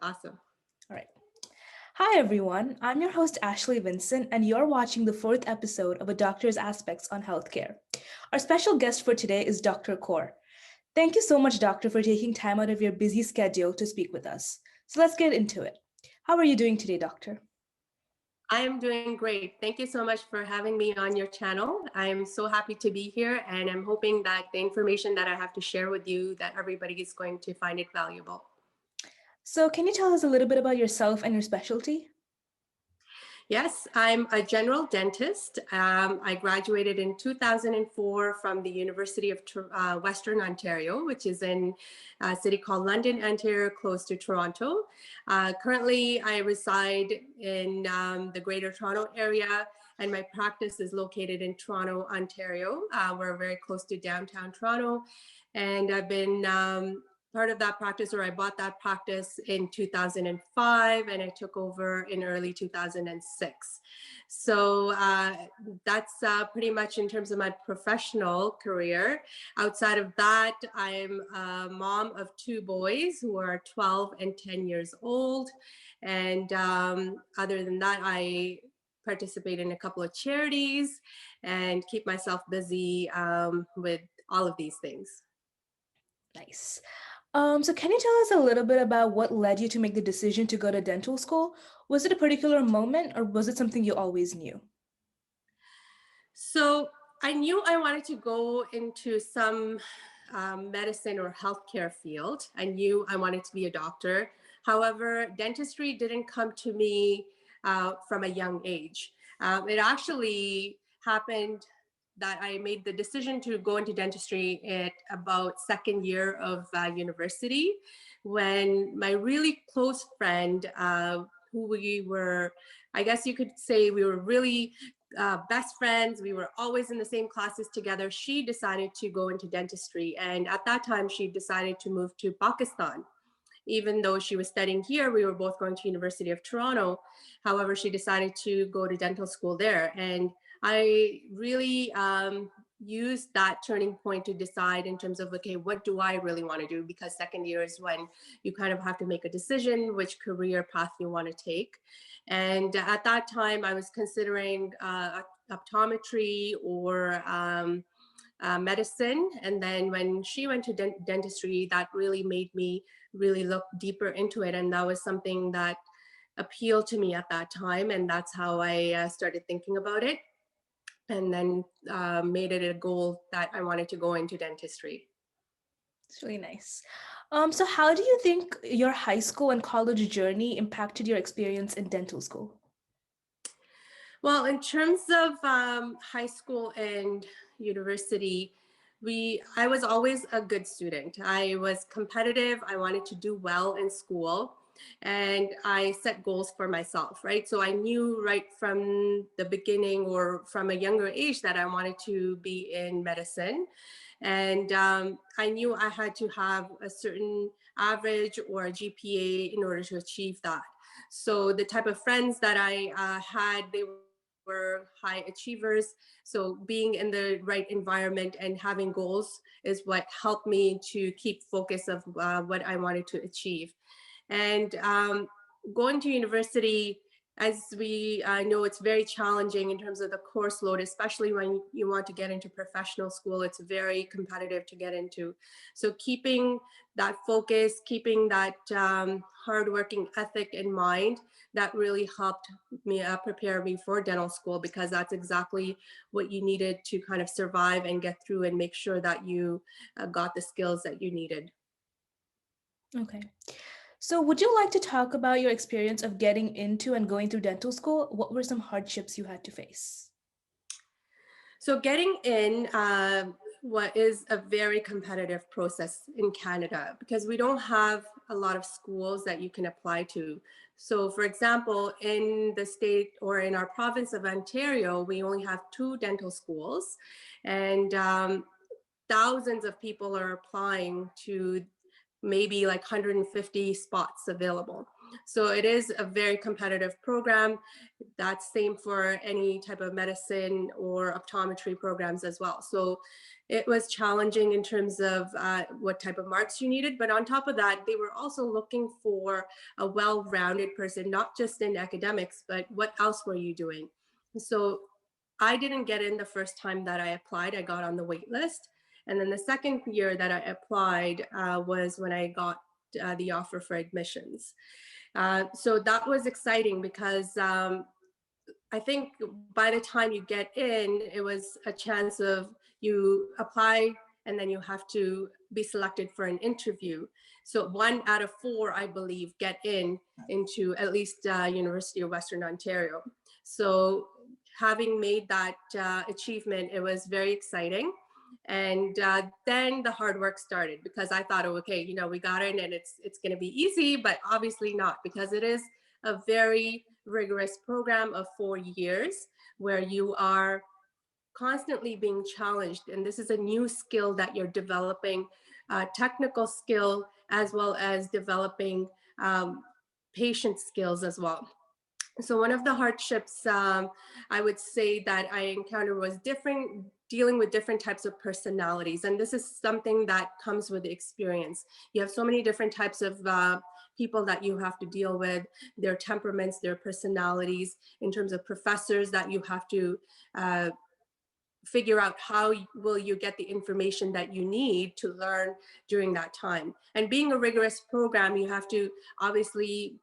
Awesome. All right. Hi, everyone. I'm your host, Ashley Vincent, and you're watching the fourth episode of A Doctor's Aspects on Healthcare. Our special guest for today is Dr. Kaur. Thank you so much, Doctor, for taking time out of your busy schedule to speak with us. So let's get into it. How are you doing today, Doctor? I am doing great. Thank you so much for having me on your channel. I'm so happy to be here, and I'm hoping that the information that I have to share with you, that everybody is going to find it valuable. So, can you tell us a little bit about yourself and your specialty? Yes, I'm a general dentist. I graduated in 2004 from the University of Western Ontario, which is in a city called London, Ontario, close to Toronto. Currently, I reside in the Greater Toronto area, and my practice is located in Toronto, Ontario. We're very close to downtown Toronto, and I've been part of that practice, or I bought that practice in 2005 and I took over in early 2006. So that's pretty much in terms of my professional career. Outside of that, I'm a mom of two boys who are 12 and 10 years old. And other than that, I participate in a couple of charities and keep myself busy with all of these things. Nice. So, can you tell us a little bit about what led you to make the decision to go to dental school? Was it a particular moment or was it something you always knew? So I knew I wanted to go into some medicine or healthcare field. I knew I wanted to be a doctor. However, dentistry didn't come to me from a young age. It actually happened that I made the decision to go into dentistry at about second year of university, when my really close friend, who we were, I guess you could say we were really best friends. We were always in the same classes together. She decided to go into dentistry. And at that time, she decided to move to Pakistan. Even though she was studying here, we were both going to University of Toronto. However, she decided to go to dental school there. And I really used that turning point to decide in terms of, okay, what do I really want to do? Because second year is when you kind of have to make a decision which career path you want to take. And at that time, I was considering optometry or medicine. And then when she went to dentistry, that really made me really look deeper into it. And that was something that appealed to me at that time. And that's how I started thinking about it. And then made it a goal that I wanted to go into dentistry. It's really nice. So, how do you think your high school and college journey impacted your experience in dental school? Well, in terms of high school and university, I was always a good student. I was competitive. I wanted to do well in school, and I set goals for myself, right? So I knew right from the beginning or from a younger age that I wanted to be in medicine. And I knew I had to have a certain average or a GPA in order to achieve that. So the type of friends that I had, they were high achievers. So being in the right environment and having goals is what helped me to keep focus of what I wanted to achieve. And going to university, as we know, it's very challenging in terms of the course load, especially when you want to get into professional school. It's very competitive to get into. So keeping that focus, keeping that hardworking ethic in mind, that really helped me prepare me for dental school, because that's exactly what you needed to kind of survive and get through and make sure that you got the skills that you needed. Okay. So, would you like to talk about your experience of getting into and going through dental school? What were some hardships you had to face? So getting in what is a very competitive process in Canada, because we don't have a lot of schools that you can apply to. So for example, in the state or in our province of Ontario, we only have two dental schools, and thousands of people are applying to maybe like 150 spots available. So it is a very competitive program. That's same for any type of medicine or optometry programs as well. So it was challenging in terms of what type of marks you needed. But on top of that, they were also looking for a well-rounded person, not just in academics, but what else were you doing? So I didn't get in the first time that I applied. I got on the wait list. And then the second year that I applied was when I got the offer for admissions. So that was exciting because I think by the time you get in, it was a chance of you apply and then you have to be selected for an interview. So 1 out of 4, I believe, get into at least University of Western Ontario. So having made that achievement, it was very exciting. And then the hard work started because I thought, oh, okay, we got in and it's going to be easy, but obviously not, because it is a very rigorous program of 4 years where you are constantly being challenged. And this is a new skill that you're developing, technical skill, as well as developing patient skills as well. So one of the hardships I would say that I encountered was dealing with different types of personalities. And this is something that comes with experience. You have so many different types of people that you have to deal with, their temperaments, their personalities, in terms of professors that you have to figure out how will you get the information that you need to learn during that time. And being a rigorous program, you have to obviously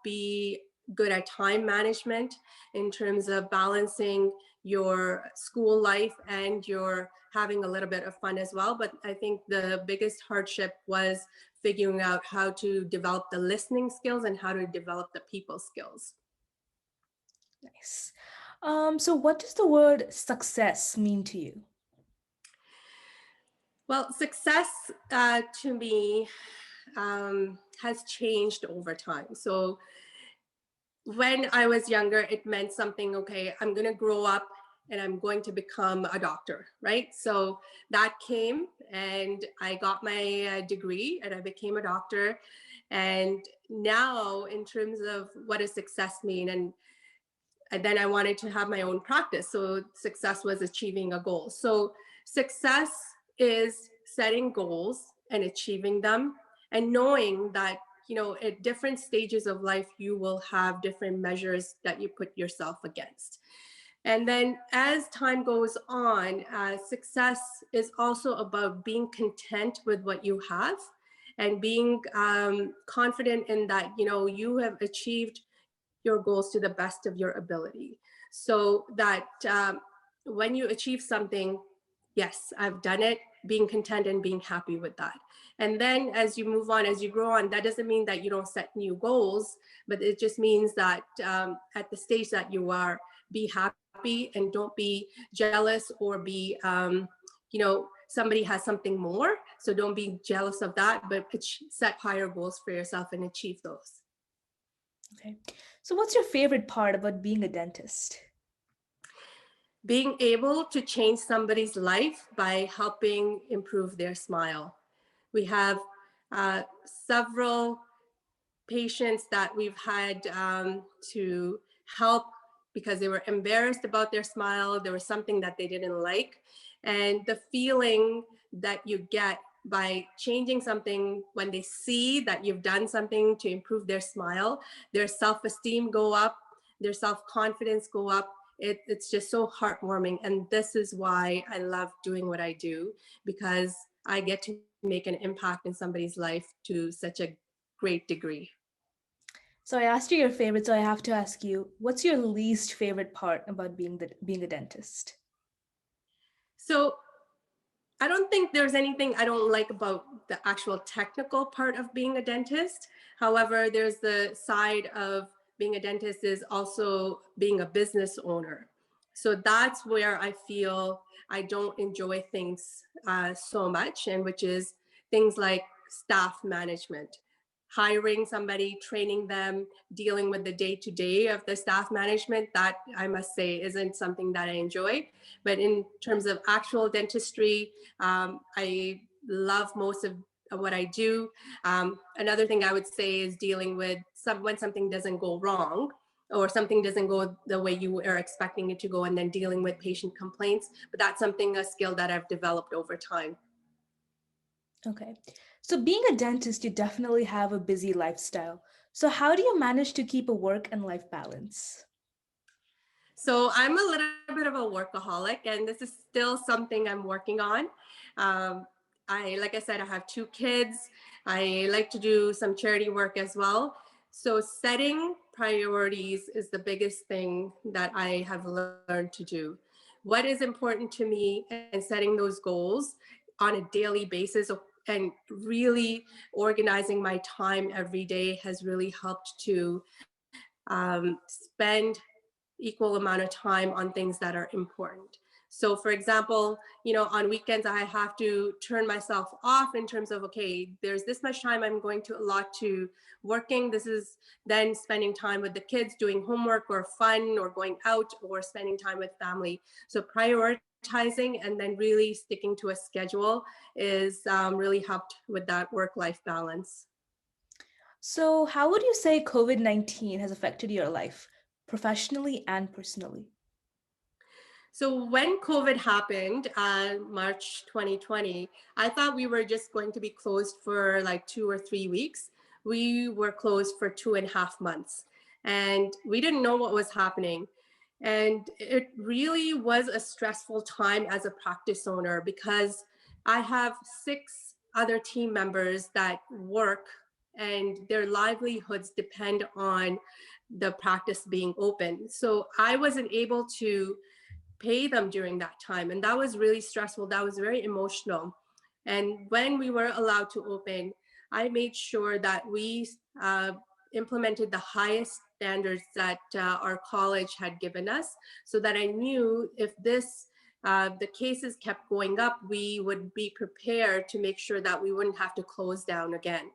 be good at time management in terms of balancing your school life and your having a little bit of fun as well. But I think the biggest hardship was figuring out how to develop the listening skills and how to develop the people skills. Nice. So what does the word success mean to you? Well, success to me has changed over time. So when I was younger, it meant something, okay, I'm going to grow up and I'm going to become a doctor, right? So that came and I got my degree and I became a doctor. And now, in terms of what does success mean, and then I wanted to have my own practice. So success was achieving a goal. So success is setting goals and achieving them and knowing that, at different stages of life, you will have different measures that you put yourself against. And then as time goes on, success is also about being content with what you have and being confident in that, you have achieved your goals to the best of your ability. So that when you achieve something, yes, I've done it, being content and being happy with that. And then as you move on, as you grow on, that doesn't mean that you don't set new goals, but it just means that at the stage that you are, be happy and don't be jealous or be, somebody has something more. So don't be jealous of that, but set higher goals for yourself and achieve those. Okay. So what's your favorite part about being a dentist? Being able to change somebody's life by helping improve their smile. We have several patients that we've had to help because they were embarrassed about their smile. There was something that they didn't like. And the feeling that you get by changing something, when they see that you've done something to improve their smile, their self-esteem go up, their self-confidence go up. It's just so heartwarming. And this is why I love doing what I do, because I get to make an impact in somebody's life to such a great degree. So I asked you your favorite, so I have to ask you, what's your least favorite part about being a dentist? So I don't think there's anything I don't like about the actual technical part of being a dentist. However, there's the side of being a dentist is also being a business owner. So that's where I feel I don't enjoy things so much, and which is things like staff management, hiring somebody, training them, dealing with the day-to-day of the staff management. That, I must say, isn't something that I enjoy. But in terms of actual dentistry, I love most of what I do. Another thing I would say is dealing with when something doesn't go wrong or something doesn't go the way you are expecting it to go, and then dealing with patient complaints. But that's a skill that I've developed over time. Okay. So, being a dentist, you definitely have a busy lifestyle. So, how do you manage to keep a work and life balance? So I'm a little bit of a workaholic, and this is still something I'm working on. Um, like I said, I have two kids. I like to do some charity work as well. So setting priorities is the biggest thing that I have learned to do. What is important to me, and setting those goals on a daily basis, and really organizing my time every day has really helped to spend equal amount of time on things that are important. So for example, on weekends I have to turn myself off in terms of, okay, there's this much time I'm going to allot to working. This is then spending time with the kids, doing homework or fun or going out or spending time with family. So prioritizing and then really sticking to a schedule is really helped with that work-life balance. So, how would you say COVID-19 has affected your life, professionally and personally? So when COVID happened, March 2020, I thought we were just going to be closed for like 2 or 3 weeks. We were closed for 2.5 months, and we didn't know what was happening. And it really was a stressful time as a practice owner, because I have 6 other team members that work, and their livelihoods depend on the practice being open. So I wasn't able to pay them during that time. And that was really stressful. That was very emotional. And when we were allowed to open, I made sure that we implemented the highest standards that our college had given us, so that I knew if the cases kept going up, we would be prepared to make sure that we wouldn't have to close down again.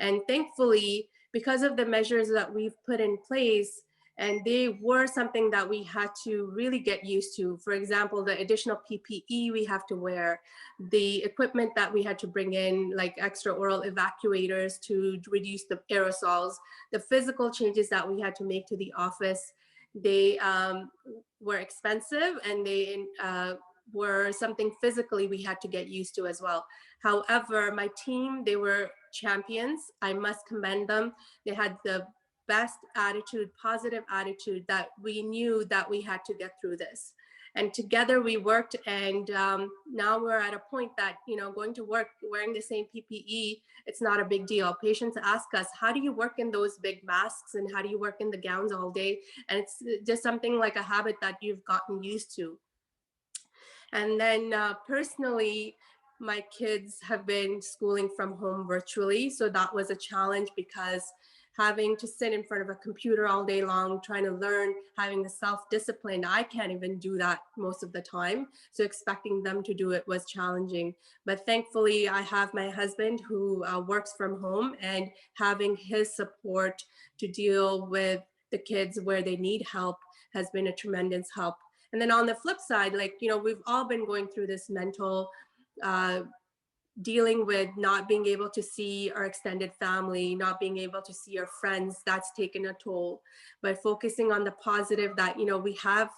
And thankfully, because of the measures that we've put in place, and they were something that we had to really get used to. For example, the additional PPE we have to wear, the equipment that we had to bring in, like extra oral evacuators to reduce the aerosols, the physical changes that we had to make to the office, they were expensive, and they were something physically we had to get used to as well. However, my team, they were champions. I must commend them. They had the best attitude, positive attitude, that we knew that we had to get through this. And together we worked, and now we're at a point that, going to work wearing the same PPE, it's not a big deal. Patients ask us, how do you work in those big masks, and how do you work in the gowns all day? And it's just something like a habit that you've gotten used to. And then personally, my kids have been schooling from home virtually. So that was a challenge, because having to sit in front of a computer all day long, trying to learn, having the self-discipline, I can't even do that most of the time. So expecting them to do it was challenging. But thankfully, I have my husband who works from home, and having his support to deal with the kids where they need help has been a tremendous help. And then on the flip side, like, we've all been going through this mental uh, dealing with not being able to see our extended family, not being able to see our friends. That's taken a toll. But focusing on the positive that, we have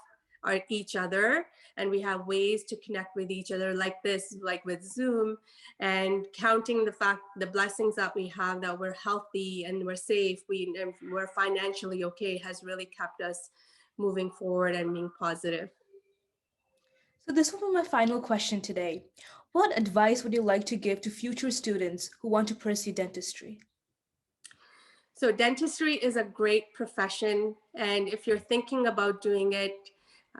each other, and we have ways to connect with each other like this, like with Zoom, and counting the blessings that we have, that we're healthy and we're safe, and we're financially okay, has really kept us moving forward and being positive. So, this will be my final question today. What advice would you like to give to future students who want to pursue dentistry? So dentistry is a great profession. And if you're thinking about doing it,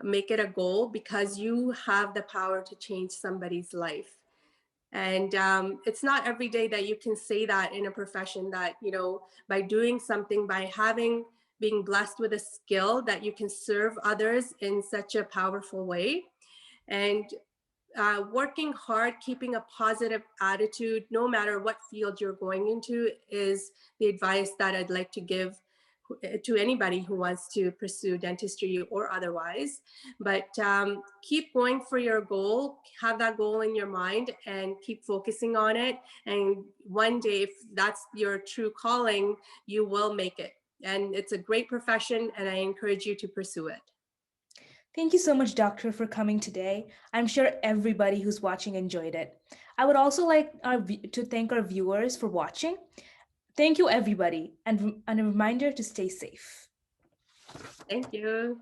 make it a goal, because you have the power to change somebody's life. And it's not every day that you can say that in a profession, that, by doing something, by being blessed with a skill, that you can serve others in such a powerful way. And working hard, keeping a positive attitude, no matter what field you're going into, is the advice that I'd like to give to anybody who wants to pursue dentistry or otherwise. But keep going for your goal, have that goal in your mind and keep focusing on it. And one day, if that's your true calling, you will make it. And it's a great profession, and I encourage you to pursue it. Thank you so much, Doctor, for coming today. I'm sure everybody who's watching enjoyed it. I would also like to thank our viewers for watching. Thank you, everybody, and a reminder to stay safe. Thank you.